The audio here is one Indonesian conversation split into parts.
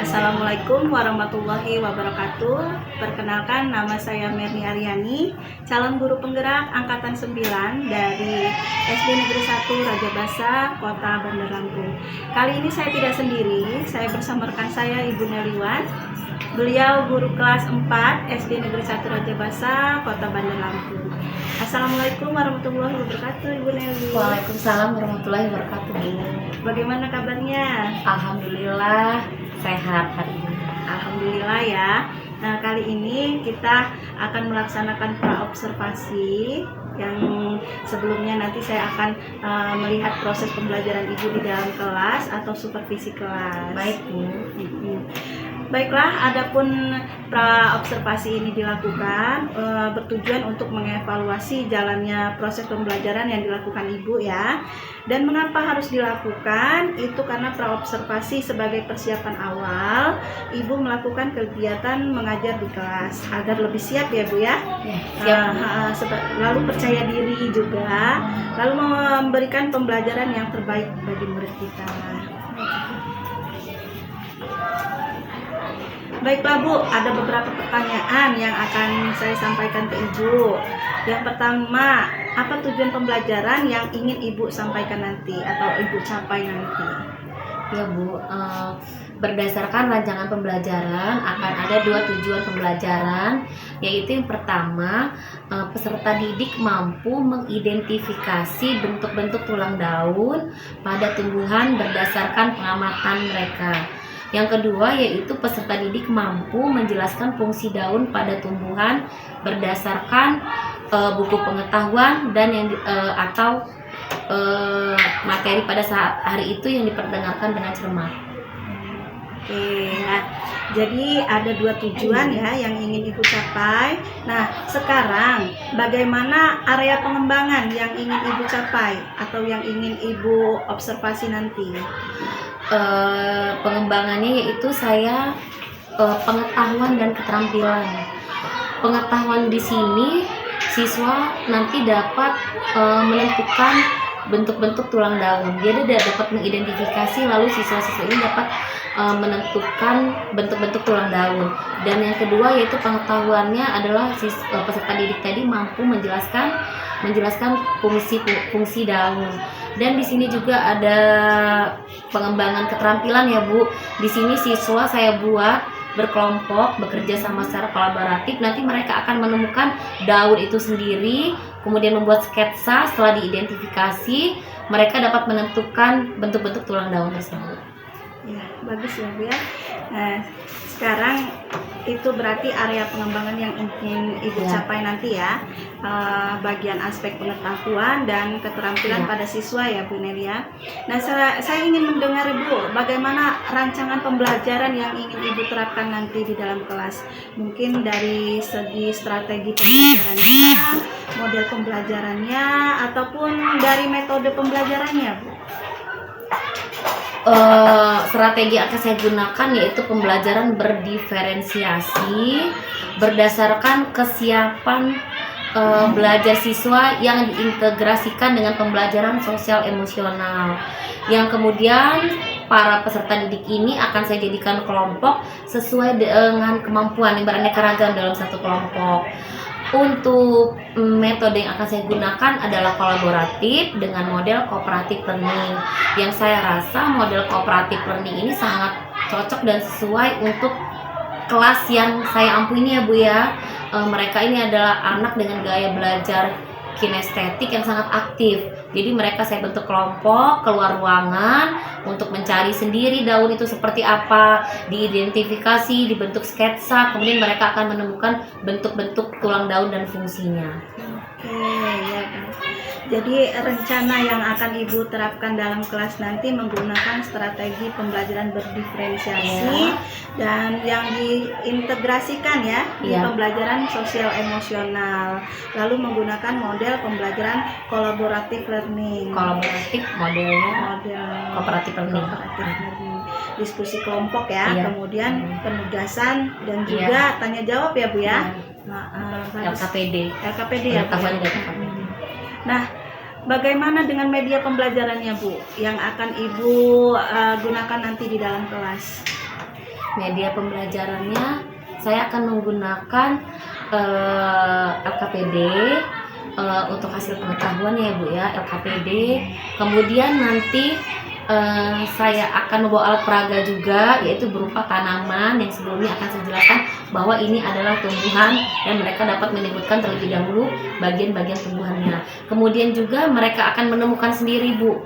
Assalamualaikum warahmatullahi wabarakatuh. Perkenalkan, nama saya Merni Aryani, calon guru penggerak angkatan 9 dari SD Negeri 1 Raja Basa, Kota Bandar Lampung. Kali ini saya tidak sendiri, saya bersama rekan saya Ibu Neliwan. Beliau guru kelas 4 SD Negeri 1 Raja Basa, Kota Bandar Lampung. Assalamualaikum warahmatullahi wabarakatuh, Ibu Nelly. Waalaikumsalam warahmatullahi wabarakatuh. Bagaimana kabarnya? Alhamdulillah sehat hari ini. Alhamdulillah ya. Nah, kali ini kita akan melaksanakan praobservasi yang sebelumnya nanti saya akan melihat proses pembelajaran Ibu di dalam kelas atau supervisi kelas. Baik, Bu. Baiklah, adapun praobservasi ini dilakukan bertujuan untuk mengevaluasi jalannya proses pembelajaran yang dilakukan Ibu ya. Dan mengapa harus dilakukan? Itu karena praobservasi sebagai persiapan awal Ibu melakukan kegiatan mengajar di kelas agar lebih siap ya Bu ya. Siap. Lalu percaya diri juga, lalu memberikan pembelajaran yang terbaik bagi murid kita. Baiklah Bu, ada beberapa pertanyaan yang akan saya sampaikan ke Ibu. Yang pertama, apa tujuan pembelajaran yang ingin Ibu sampaikan nanti atau Ibu capai nanti? Ya Bu, berdasarkan rancangan pembelajaran akan ada 2 tujuan pembelajaran, yaitu yang pertama, peserta didik mampu mengidentifikasi bentuk-bentuk tulang daun pada tumbuhan berdasarkan pengamatan mereka. Yang kedua yaitu peserta didik mampu menjelaskan fungsi daun pada tumbuhan berdasarkan buku pengetahuan dan atau materi pada saat hari itu yang diperdengarkan dengan cermat. Oke, nah, jadi ada 2 tujuan ya yang ingin Ibu capai. Nah, sekarang bagaimana area pengembangan yang ingin Ibu capai atau yang ingin Ibu observasi nanti? Pengembangannya yaitu saya pengetahuan dan keterampilan. Pengetahuan di sini siswa nanti dapat menentukan bentuk-bentuk tulang daun. Dia dapat mengidentifikasi, lalu siswa-siswa ini dapat menentukan bentuk-bentuk tulang daun. Dan yang kedua yaitu pengetahuannya adalah peserta didik tadi mampu menjelaskan fungsi daun. Dan di sini juga ada pengembangan keterampilan ya Bu. Di sini siswa saya buat berkelompok, bekerja sama secara kolaboratif. Nanti mereka akan menemukan daun itu sendiri, kemudian membuat sketsa. Setelah diidentifikasi, mereka dapat menentukan bentuk-bentuk tulang daun tersebut. Ya, bagus ya Bu ya. Nah, sekarang itu berarti area pengembangan yang ingin Ibu capai nanti ya, bagian aspek pengetahuan dan keterampilan pada siswa ya Bu Nelia. Nah, saya ingin mendengar Ibu bagaimana rancangan pembelajaran yang ingin Ibu terapkan nanti di dalam kelas. Mungkin dari segi strategi pembelajarannya, model pembelajarannya, ataupun dari metode pembelajarannya Bu. Strategi yang akan saya gunakan yaitu pembelajaran berdiferensiasi berdasarkan kesiapan belajar siswa yang diintegrasikan dengan pembelajaran sosial emosional, yang kemudian para peserta didik ini akan saya jadikan kelompok sesuai dengan kemampuan, beraneka ragam dalam satu kelompok. Untuk metode yang akan saya gunakan adalah kolaboratif dengan model cooperative learning, yang saya rasa model cooperative learning ini sangat cocok dan sesuai untuk kelas yang saya ampuni ya Bu ya. Mereka ini adalah anak dengan gaya belajar kinestetik yang sangat aktif. Jadi mereka saya bentuk kelompok, keluar ruangan untuk mencari sendiri daun itu seperti apa, diidentifikasi, dibentuk sketsa, kemudian mereka akan menemukan bentuk-bentuk tulang daun dan fungsinya. Oke, ya kan. Jadi rencana yang akan Ibu terapkan dalam kelas nanti menggunakan strategi pembelajaran berdiferensiasi dan yang diintegrasikan ya di pembelajaran sosial emosional. Lalu menggunakan model pembelajaran kolaboratif learning. Kolaboratif model cooperative learning. Diskusi kelompok ya, kemudian penugasan dan juga tanya jawab ya Bu ya. LKPD ya Bu. Nah, bagaimana dengan media pembelajarannya Bu yang akan Ibu gunakan nanti di dalam kelas? Media pembelajarannya saya akan menggunakan LKPD untuk hasil pengetahuan ya Bu ya, LKPD. Kemudian nanti saya akan membawa alat peraga juga, yaitu berupa tanaman yang sebelumnya akan saya jelaskan bahwa ini adalah tumbuhan dan mereka dapat menyebutkan terlebih dahulu bagian-bagian tumbuhannya. Kemudian juga mereka akan menemukan sendiri Bu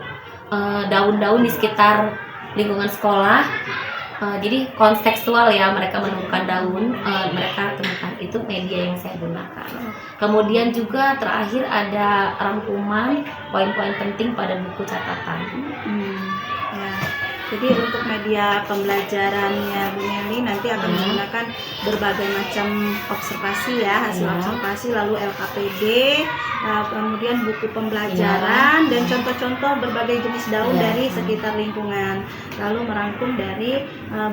daun-daun di sekitar lingkungan sekolah. Jadi kontekstual ya, mereka menemukan daun, mereka temukan, itu media yang saya gunakan. Kemudian juga terakhir ada rangkuman poin-poin penting pada buku catatan. Ya. Jadi untuk media pembelajarannya Bu Meli nanti akan menggunakan berbagai macam observasi ya, hasil observasi, lalu LKPD, kemudian buku pembelajaran dan contoh-contoh berbagai jenis daun dari sekitar lingkungan, lalu merangkum dari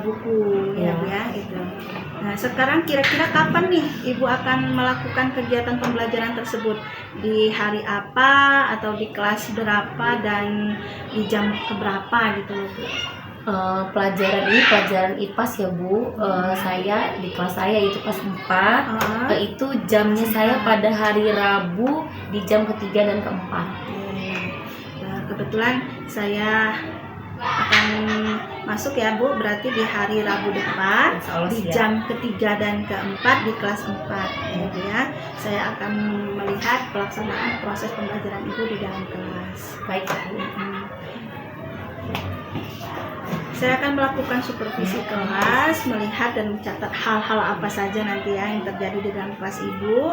buku ya Bu ya itu. Nah sekarang kira-kira kapan nih Ibu akan melakukan kegiatan pembelajaran tersebut? Di hari apa atau di kelas berapa dan di jam keberapa gitu loh Bu? Pelajaran ini pelajaran IPAS ya Bu. Saya di kelas saya itu kelas 4. Itu jamnya saya pada hari Rabu di jam ketiga dan keempat. Kebetulan saya akan masuk ya Bu, berarti di hari Rabu depan di jam ketiga dan keempat di kelas 4 ya Bu ya. Saya akan melihat pelaksanaan proses pembelajaran Ibu di dalam kelas. Baik Bu. Saya akan melakukan supervisi kelas, melihat dan mencatat hal-hal apa saja nanti ya yang terjadi di dalam kelas Ibu.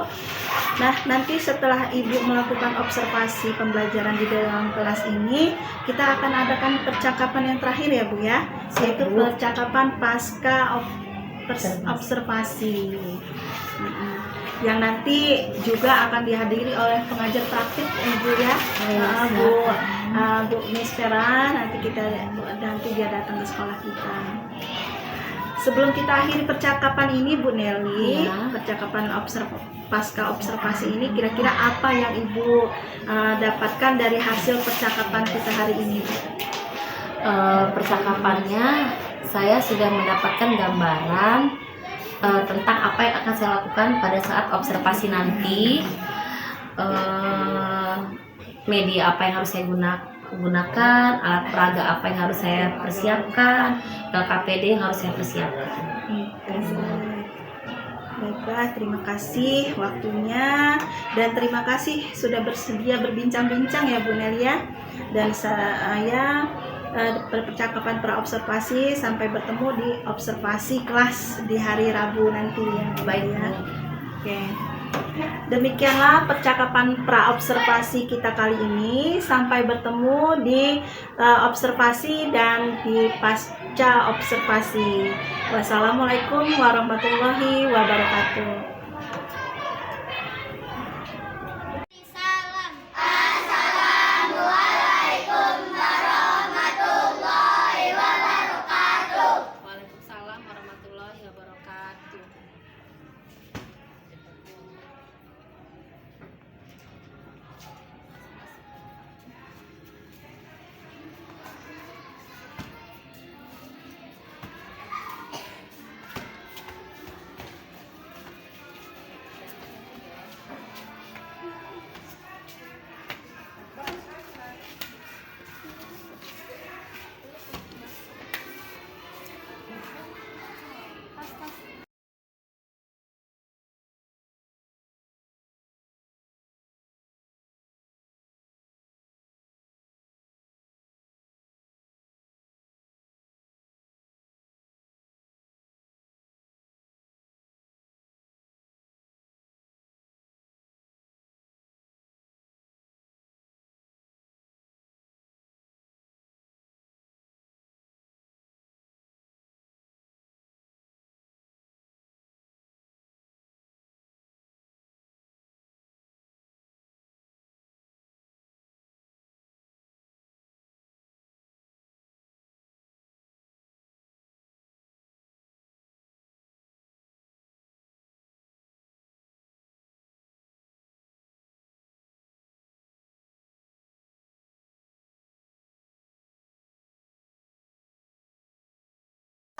Nah, nanti setelah Ibu melakukan observasi pembelajaran di dalam kelas ini, kita akan adakan percakapan yang terakhir ya Bu ya, yaitu percakapan pasca observasi. Yang nanti juga akan dihadiri oleh pengajar praktik Ibu ya, Bu Miss Vera, nanti dia datang ke sekolah kita. Sebelum kita akhiri percakapan ini Bu Nelly, percakapan pasca observasi ini, kira-kira apa yang Ibu dapatkan dari hasil percakapan kita hari ini? Percakapannya saya sudah mendapatkan gambaran tentang apa yang akan saya lakukan pada saat observasi nanti, media apa yang harus saya gunakan, alat peraga apa yang harus saya persiapkan, LKPD yang harus saya persiapkan. Baiklah, terima kasih waktunya dan terima kasih sudah bersedia berbincang-bincang ya Bu Nelia. Dan saya percakapan praobservasi sampai bertemu di observasi kelas di hari Rabu nanti ya. Baik ya. Oke. Demikianlah percakapan praobservasi kita kali ini. Sampai bertemu di observasi dan di pasca observasi. Wassalamualaikum warahmatullahi wabarakatuh.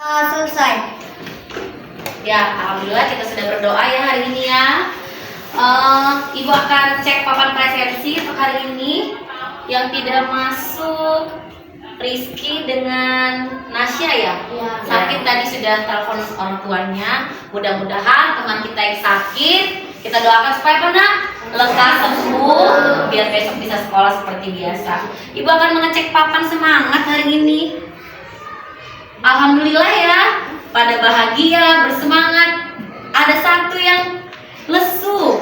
Selesai. Ya, alhamdulillah kita sudah berdoa ya hari ini ya. Ibu akan cek papan presensi untuk hari ini. Yang tidak masuk Rizky dengan Nasya ya. Sakit tadi sudah telepon orang tuanya. Mudah-mudahan teman kita yang sakit, kita doakan supaya benar lekas sembuh biar besok bisa sekolah seperti biasa. Ibu akan mengecek papan semangat hari ini. Alhamdulillah ya, pada bahagia, bersemangat. Ada satu yang lesu.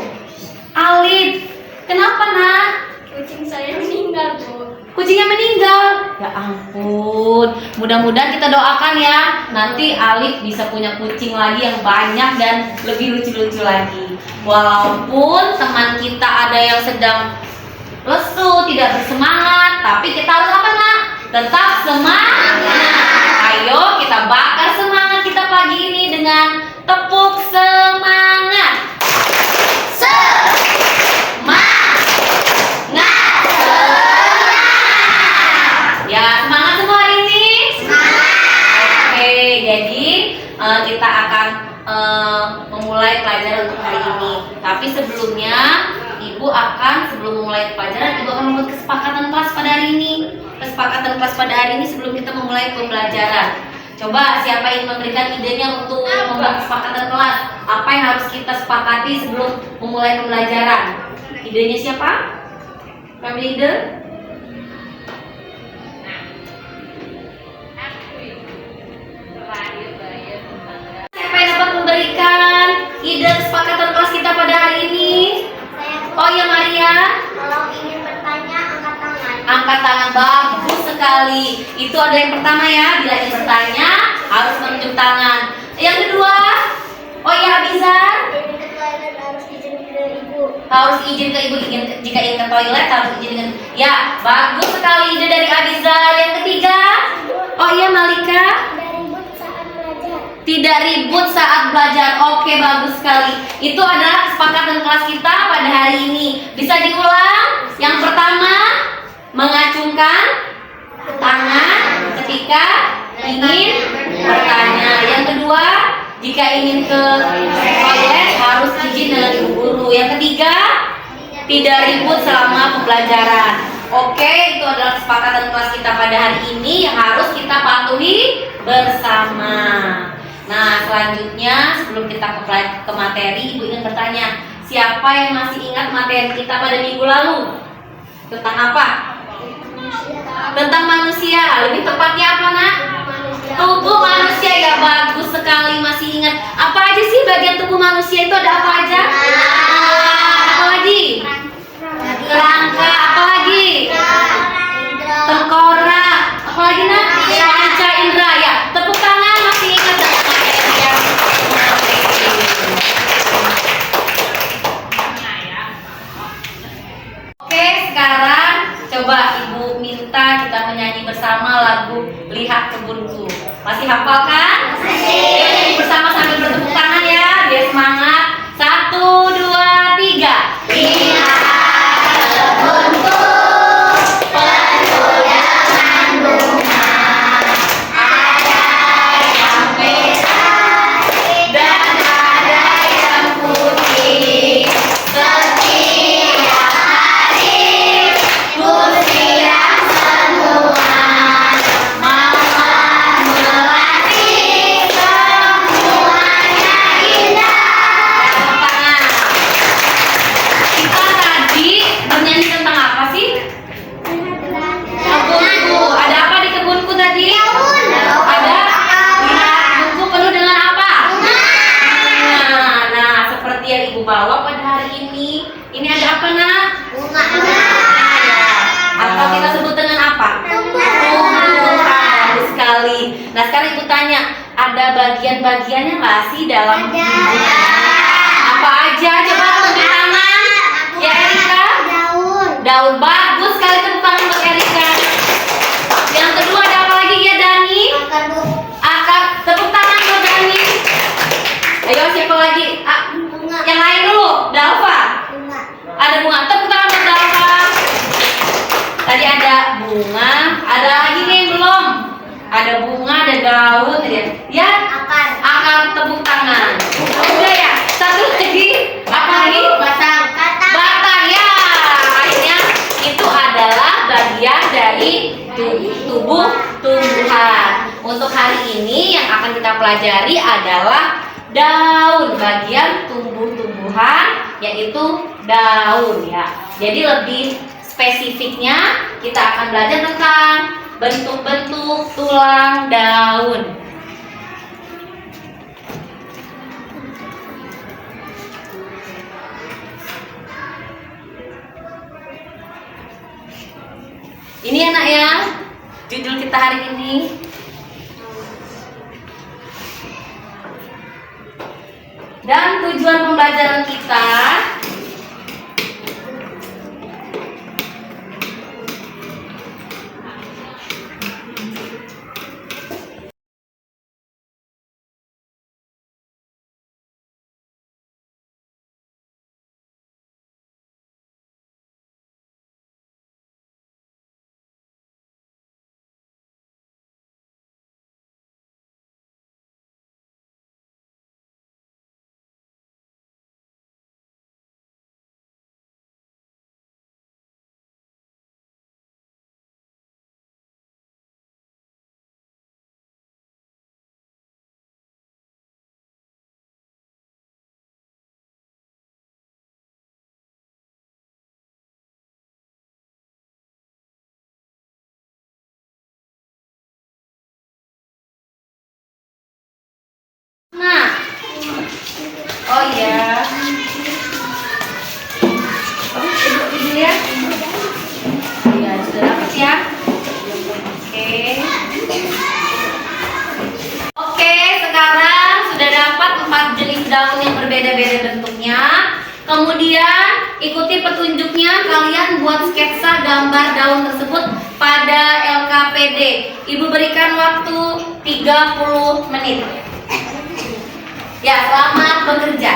Alif, kenapa nak? Kucing saya meninggal, Bu. Kucingnya meninggal. Ya ampun. Mudah-mudahan kita doakan ya. Nanti Alif bisa punya kucing lagi yang banyak dan lebih lucu-lucu lagi. Walaupun teman kita ada yang sedang lesu, tidak bersemangat, tapi kita harus apa nak? Tetap semangat. Ayo kita bakar semangat kita pagi ini dengan tepuk semangat. Ya, semangat semua hari ini. Oke, jadi kita akan memulai pelajaran untuk hari ini. Tapi sebelumnya, sebelum memulai pelajaran, Ibu akan membuat kesepakatan kelas pada hari ini. Kesepakatan kelas pada hari ini sebelum kita memulai pembelajaran. Coba siapa yang memberikan idenya untuk membuat kesepakatan kelas? Apa yang harus kita sepakati sebelum memulai pembelajaran? Idenya siapa? Family leader? Siapa yang dapat memberikan ide kesepakatan kelas kita pada hari ini? Oh ya Maria. Kalau ingin bertanya, angkat tangan. Angkat tangan, bagus sekali. Itu ada yang pertama ya. Bila ingin bertanya harus menunjuk tangan. Yang kedua, oh ya Abizar. Ini ke toilet harus izin ke ibu. Harus izin ke ibu. Jika ingin ke toilet harus izin dengan. Ya, bagus sekali ide dari Abizar. Yang ketiga, oh iya Malika. Tidak ribut saat belajar. Oke, bagus sekali. Itu adalah kesepakatan kelas kita pada hari ini. Bisa diulang? Yang pertama, mengacungkan tangan ketika ingin bertanya. Yang kedua, jika ingin ke toilet harus izin dengan ibu guru. Yang ketiga, tidak ribut selama pembelajaran. Oke, itu adalah kesepakatan kelas kita pada hari ini yang harus kita patuhi bersama. Nah, selanjutnya sebelum kita ke materi, Ibu ingin bertanya, siapa yang masih ingat materi kita pada minggu lalu? Tentang apa? Tentang manusia. Lebih tepatnya apa, Nak? Tubuh manusia. Ya, bagus sekali masih ingat. Apa aja sih bagian tubuh manusia itu, ada apa aja? Apa lagi? Kerangka. Apa lagi? Tengkorak. Apa lagi, Nak? Panca indera. Ya, tepuk tangan masih ingat dengan materi yang Oke, sekarang coba Ibu minta kita menyanyi bersama lagu Lihat Kebunku. Masih hafal kan? Masih. Kita nyanyi bersama sambil bertepuk tangan ya, biar semangat. 1, 2, 3. Lihat kebunku penuh dengan bunga, ada yang merah dan ada yang putih. Setiap hari ku siram semua, mama melatih semuanya indah. Tangan. Kita tadi bernyanyi tentang apa sih? Kebunku. Ada apa di kebunku tadi? Ada lihat kebunku penuh dengan apa? Nah, seperti yang Ibu bawa pada hari ini. Ini ada apa, Nak? Bunga. Atau kita sebut dengan apa? Tumbuhan. Bagus sekali. Nah, sekarang Ibu tanya, ada bagian-bagiannya nggak sih dalam bunga? Apa aja? Coba tunjuk tangan. Ya, Erika. Daun. Bagus sekali, tepuk tangan untuk Erika. Yang kedua ada apa lagi ya, Dani? Akar. Tepuk tangan untuk Dani. Ayo, siapa lagi? Yang lain dulu. Dalva. Ada bunga. Tepuk tangan untuk Dalva. Tadi ada bunga. Ada lagi nih yang belum. Ada bunga, ada daun. Ya. Akar. Tepuk tangan. akan kita pelajari adalah daun, bagian tumbuh-tumbuhan yaitu daun ya. Jadi lebih spesifiknya kita akan belajar tentang bentuk-bentuk tulang daun. Ini anak ya, judul kita hari ini. Dan tujuan pembelajaran kita oh ya. Ibu dulu ya. Ya, sudah dapat ya. Oke, sekarang sudah dapat 4 jenis daun yang berbeda-beda bentuknya. Kemudian ikuti petunjuknya, kalian buat sketsa gambar daun tersebut pada LKPD. Ibu berikan waktu 30 menit. Ya, selamat bekerja.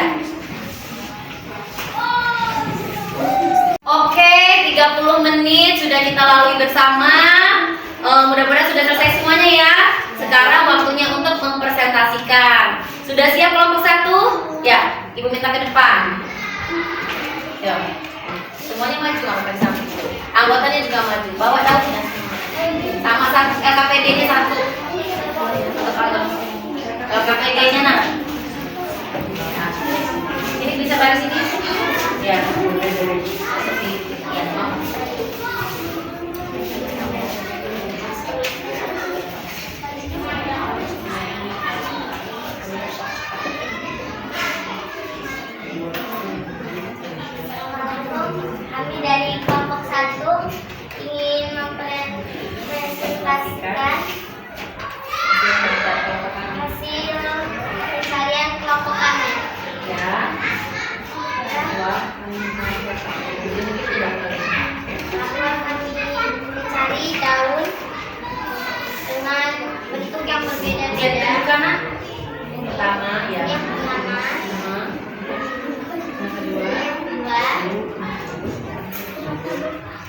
Oke, 30 menit sudah kita lalui bersama. Mudah-mudahan sudah selesai semuanya ya. Sekarang waktunya untuk mempresentasikan. Sudah siap kelompok 1? Ya, Ibu minta ke depan. Ya. Semuanya maju sampai samping. Anggotanya juga maju. Bawa daunnya sama satu LKPD-nya satu. LKPD-nya nah. Ini bisa baris ini? Ya. Seperti ya. Kami dari kelompok 1 ingin mempresentasikan hasil pencarian kelompok kami. Ya. Kami mencari daun dengan bentuk yang Lihat berbeda-beda. dulu kanan. Yang pertama ya. Yang pertama, Yang kedua. yang kedua,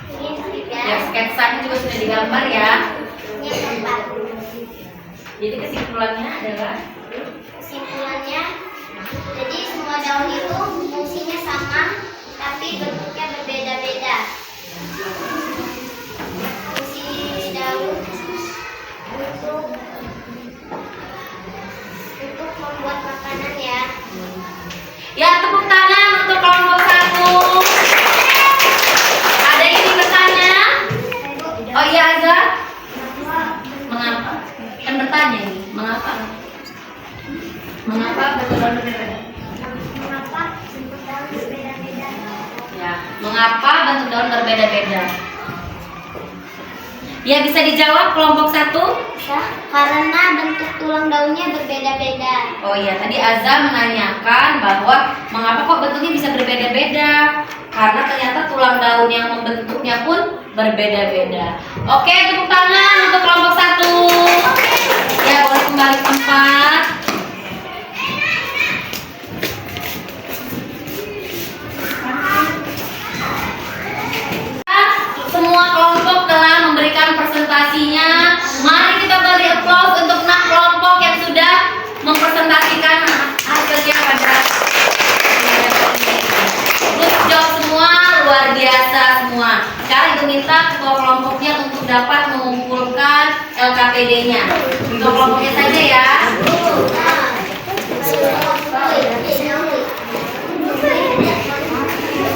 ini yang ketiga, Ya, sketsanya juga sudah digambar ya. ini yang keempat. Jadi kesimpulannya adalah Kesimpulannya, jadi semua daun itu fungsinya sama, tapi bentuknya berbeda-beda. Fungsi daun untuk membuat makanan ya. ya, tepuk tangan untuk kelompok 1. Ada yang ingin bertanya? Oh iya, Azza. Mengapa? Kan bertanya ini. Mengapa? Mengapa bentuk daun berbeda-beda? Mengapa bentuk daun berbeda-beda? Ya, mengapa bentuk daun berbeda-beda? Ya, bisa dijawab kelompok 1. Karena bentuk tulang daunnya berbeda-beda. Oh iya, tadi Azza menanyakan bahwa mengapa kok bentuknya bisa berbeda-beda? Karena ternyata tulang daun yang membentuknya pun berbeda-beda. Oke, tepuk tangan untuk kelompok 1. Ya, boleh kembali ke tempat. Semua kelompok telah memberikan presentasinya. Mari kita beri applause untuk 6 kelompok yang sudah mempresentasikan hasilnya pada good job semua, luar biasa semua. Sekarang Ibu minta ketua kelompoknya untuk dapat mengumpulkan LKP APD-nya. Untuk kelompoknya saja ya.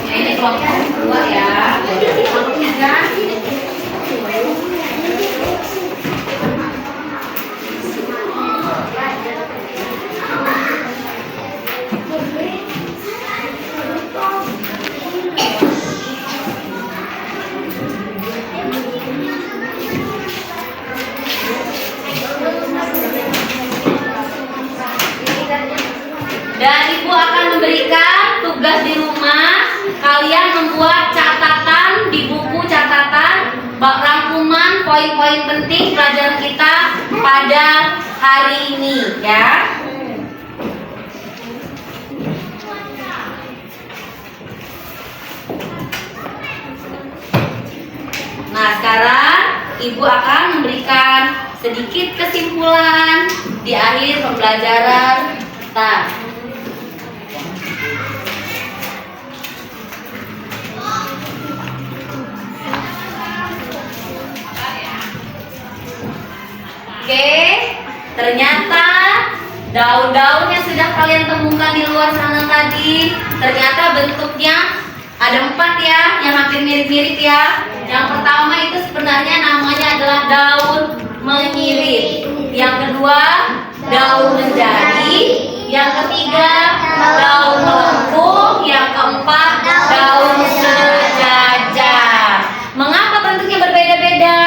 Nah, ini kelompok kedua ya. Kelompok tiga. Dan Ibu akan memberikan tugas di rumah. Kalian membuat catatan di buku catatan rangkuman poin-poin penting pelajaran kita pada hari ini ya. Nah, sekarang Ibu akan memberikan sedikit kesimpulan di akhir pembelajaran kita. Oke, ternyata daun-daun yang sudah kalian temukan di luar sana tadi, ternyata bentuknya ada 4 ya, yang hampir mirip-mirip ya. Yang pertama itu sebenarnya namanya adalah daun menyirip. Yang kedua, daun menjadi. Yang ketiga, daun melengkung. Yang keempat, daun sejajar. Mengapa bentuknya berbeda-beda?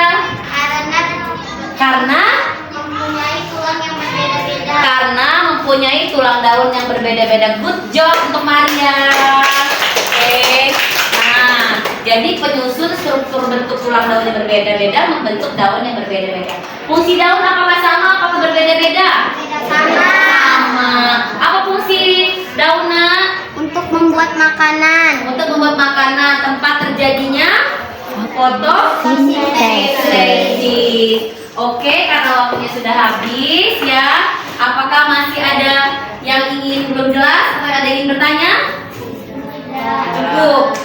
Karena mempunyai tulang daun yang berbeda-beda. Good job untuk Maria. Oke. Nah, jadi penyusun struktur bentuk tulang daun yang berbeda-beda membentuk daun yang berbeda-beda. Fungsi daun apakah sama? Apakah berbeda-beda? Sama. Apa fungsi daunnya? Untuk membuat makanan. Untuk membuat makanan. Tempat terjadinya fotosintesis. Oke, karena waktunya sudah habis ya. Apakah masih ada yang belum jelas atau ada yang ingin bertanya? Cukup.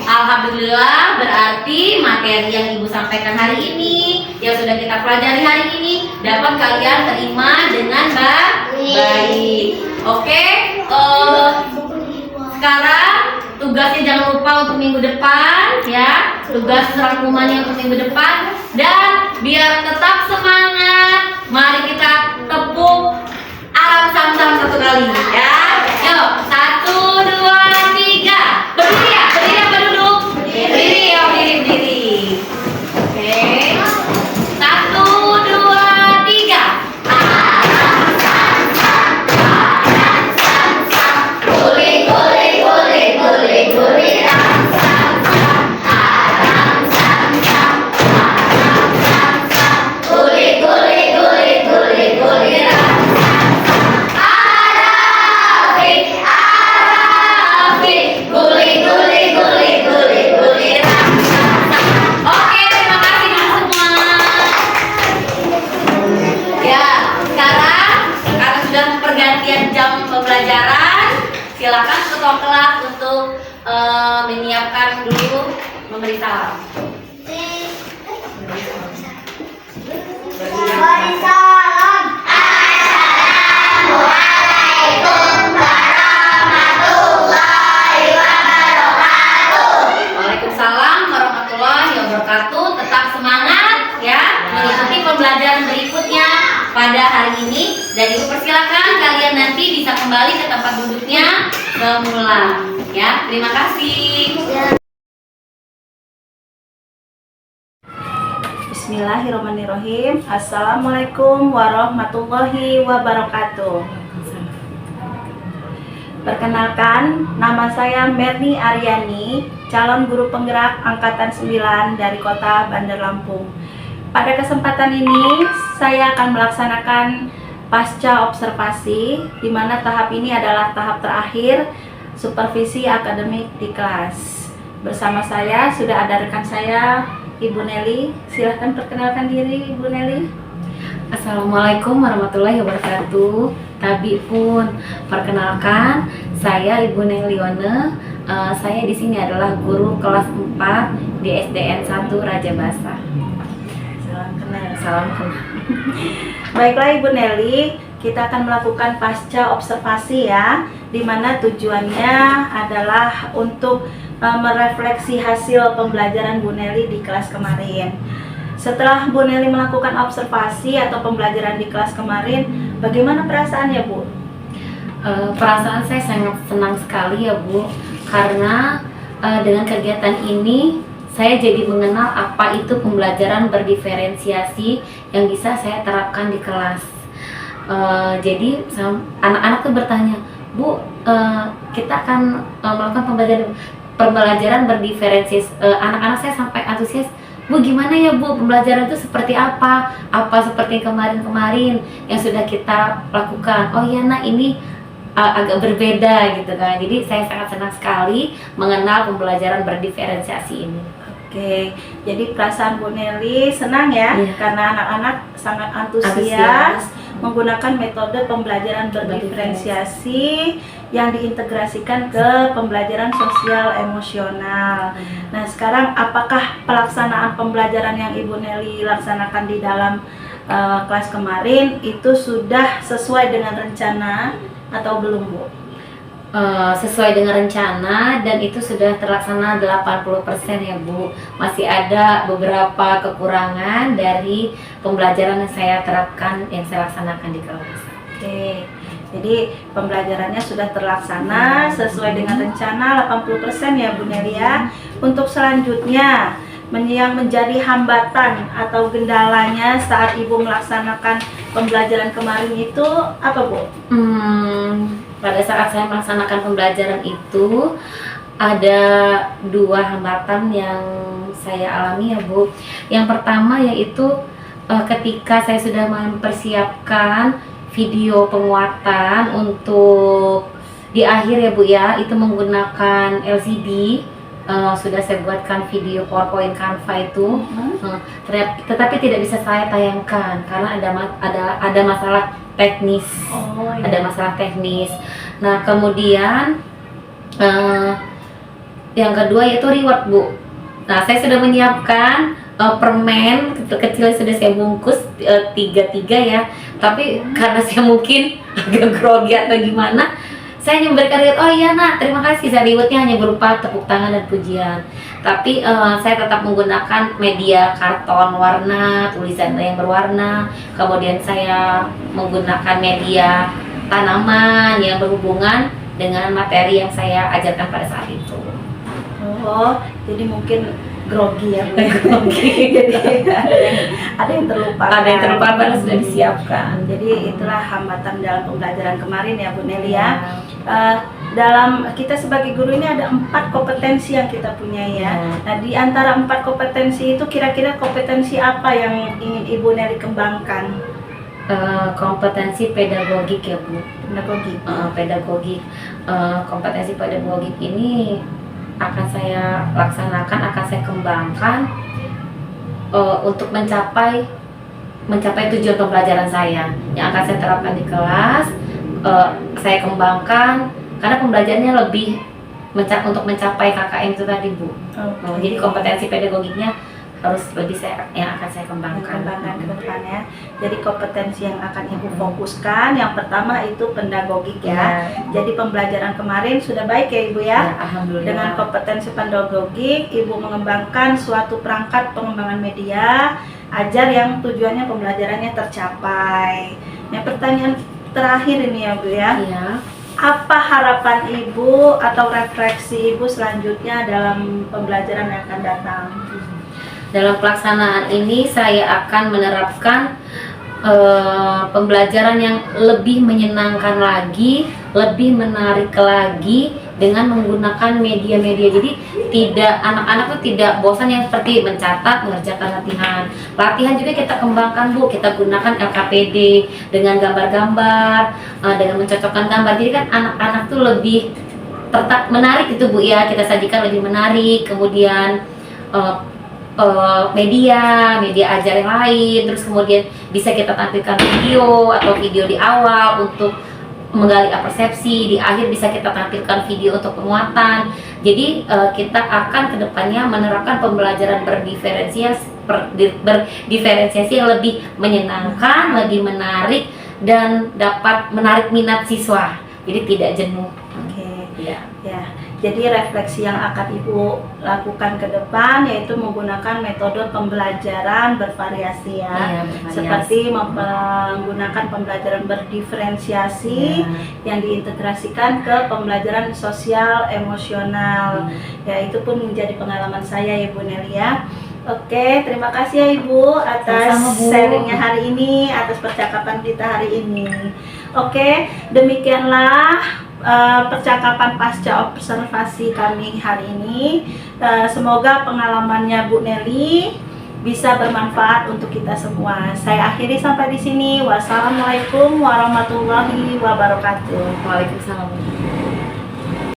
Alhamdulillah, berarti materi yang Ibu sampaikan hari ini, yang sudah kita pelajari hari ini, dapat kalian terima dengan baik. Oke, sekarang tugasnya jangan lupa untuk minggu depan ya. Tugas rangkumannya untuk minggu depan. Dan biar tetap semangat, mari kita tepuk alam sam-sam satu kali ya. Yuk, 1, 2, 3. Berdiri ya? Berdiri apa duduk? Berdiri ya, berdiri. Oke. 1, 2, 3. Guli, guli, guli, guli, guli. Silakan ketua kelas untuk menyiapkan dulu memberi salam. Beri salam. Assalamualaikum warahmatullahi wabarakatuh. Waalaikumsalam warahmatullahi wabarakatuh. Tetap semangat ya mengikuti pembelajaran berikutnya pada hari ini. Dan Ibu persilakan kalian nanti bisa kembali ke tempat duduknya semula ya. Terima kasih. Bismillahirrahmanirrahim. Assalamualaikum warahmatullahi wabarakatuh. Perkenalkan, nama saya Merni Aryani, calon guru penggerak angkatan 9 dari Kota Bandar Lampung. Pada kesempatan ini, saya akan melaksanakan pasca observasi, di mana tahap ini adalah tahap terakhir supervisi akademik di kelas. Bersama saya sudah ada rekan saya, Ibu Nelly. Silahkan perkenalkan diri, Ibu Nelly. Assalamualaikum warahmatullahi wabarakatuh. Tabi pun perkenalkan, saya Ibu Nelly One. Saya di sini adalah guru kelas 4 di SDN 1 Raja Basa. Salam kenal. Salam kenal. Baiklah Ibu Nelly, kita akan melakukan pasca observasi ya, di mana tujuannya adalah untuk merefleksi hasil pembelajaran Bu Nelly di kelas kemarin. Setelah Bu Nelly melakukan observasi atau pembelajaran di kelas kemarin, bagaimana perasaannya Bu? Perasaan saya sangat senang sekali ya Bu, karena dengan kegiatan ini saya jadi mengenal apa itu pembelajaran berdiferensiasi yang bisa saya terapkan di kelas. Jadi anak-anak tuh bertanya, Bu, kita akan melakukan pembelajaran berdiferensiasi. Anak-anak saya sampai antusias, Bu, gimana ya Bu, pembelajaran itu seperti apa? Apa seperti kemarin-kemarin yang sudah kita lakukan? Oh iya nak, ini agak berbeda gitu kan. Jadi saya sangat senang sekali mengenal pembelajaran berdiferensiasi ini. Oke, jadi perasaan Bu Nelly senang ya, Iya. karena anak-anak sangat antusias menggunakan metode pembelajaran berdiferensiasi yang diintegrasikan ke pembelajaran sosial emosional. Nah, sekarang apakah pelaksanaan pembelajaran yang Ibu Nelly laksanakan di dalam kelas kemarin itu sudah sesuai dengan rencana atau belum Bu? Sesuai dengan rencana dan itu sudah terlaksana 80% ya Bu. Masih ada beberapa kekurangan dari pembelajaran yang saya terapkan, yang saya laksanakan di kelas. Oke, jadi pembelajarannya sudah terlaksana sesuai dengan rencana 80% ya Bu Nelly ya. Untuk selanjutnya, yang menjadi hambatan atau kendalanya saat Ibu melaksanakan pembelajaran kemarin itu apa Bu? Pada saat saya melaksanakan pembelajaran itu ada dua hambatan yang saya alami ya Bu. Yang pertama yaitu ketika saya sudah mempersiapkan video penguatan untuk di akhir ya Bu ya, itu menggunakan LCD. Sudah saya buatkan video PowerPoint Canva itu, tetapi tidak bisa saya tayangkan karena ada masalah teknis. Iya. Ada masalah teknis. Nah kemudian yang kedua yaitu reward Bu. Nah saya sudah menyiapkan permen kecil-kecil yang sudah saya bungkus tiga ya, tapi karena saya mungkin agak grogi atau gimana, saya hanya memberikan reward. Oh iya nak, terima kasih. Saya rewardnya hanya berupa tepuk tangan dan pujian. Tapi saya tetap menggunakan media karton warna, tulisan yang berwarna. Kemudian saya menggunakan media tanaman yang berhubungan dengan materi yang saya ajarkan pada saat itu. Oh, jadi mungkin grogi ya Bu. Jadi ada yang terlupakan. Ada yang terlupakan sudah disiapkan. Jadi itulah hambatan dalam pembelajaran kemarin ya Bu Nelly ya. Dalam kita sebagai guru ini ada 4 kompetensi yang kita punya ya. Nah di antara 4 kompetensi itu kira-kira kompetensi apa yang ingin Ibu Nelly kembangkan? Kompetensi pedagogik ya Bu. Pedagogik. Pedagogik. Kompetensi pedagogik ini akan saya laksanakan, akan saya kembangkan untuk mencapai tujuan pembelajaran saya yang akan saya terapkan di kelas. Saya kembangkan karena pembelajarannya lebih untuk mencapai KKM itu tadi Bu. Jadi kompetensi pedagogiknya harus lebih yang akan saya kembangkan ke depannya. Jadi kompetensi yang akan Ibu fokuskan yang pertama itu pedagogik ya. Jadi pembelajaran kemarin sudah baik ya Ibu ya. Alhamdulillah. Dengan kompetensi pedagogik Ibu mengembangkan suatu perangkat pengembangan media ajar yang tujuannya pembelajarannya tercapai. Nah, pertanyaan terakhir ini ya Bu ya. Iya. Apa harapan Ibu atau refleksi Ibu selanjutnya dalam pembelajaran yang akan datang? Dalam pelaksanaan ini saya akan menerapkan pembelajaran yang lebih menyenangkan lagi, lebih menarik lagi dengan menggunakan media-media. Jadi anak-anak tuh tidak bosan yang seperti mencatat, mengerjakan latihan. Latihan juga kita kembangkan Bu, kita gunakan LKPD dengan gambar-gambar, dengan mencocokkan gambar. Jadi kan anak-anak tuh lebih menarik itu Bu ya, kita sajikan lebih menarik. Kemudian media ajar yang lain, terus kemudian bisa kita tampilkan video atau video di awal untuk menggali persepsi, di akhir bisa kita tampilkan video untuk penguatan. Jadi kita akan kedepannya menerapkan pembelajaran berdiferensiasi berdiferensiasi yang lebih menyenangkan, lebih menarik, dan dapat menarik minat siswa. Jadi tidak jenuh. Oke. Ya. Ya, jadi refleksi yang akan Ibu lakukan ke depan yaitu menggunakan metode pembelajaran bervariasi ya. Iya, bervariasi. Seperti menggunakan pembelajaran berdiferensiasi yang diintegrasikan ke pembelajaran sosial emosional. Ya, itu pun menjadi pengalaman saya Ibu Nelia. Oke, terima kasih ya Ibu atas Sama-sama, Bu. sharingnya hari ini, atas percakapan kita hari ini. Oke, demikianlah percakapan pasca observasi kami hari ini. Semoga pengalamannya Bu Nelly bisa bermanfaat untuk kita semua. Saya akhiri sampai di sini. Wassalamualaikum warahmatullahi wabarakatuh. Waalaikumsalam.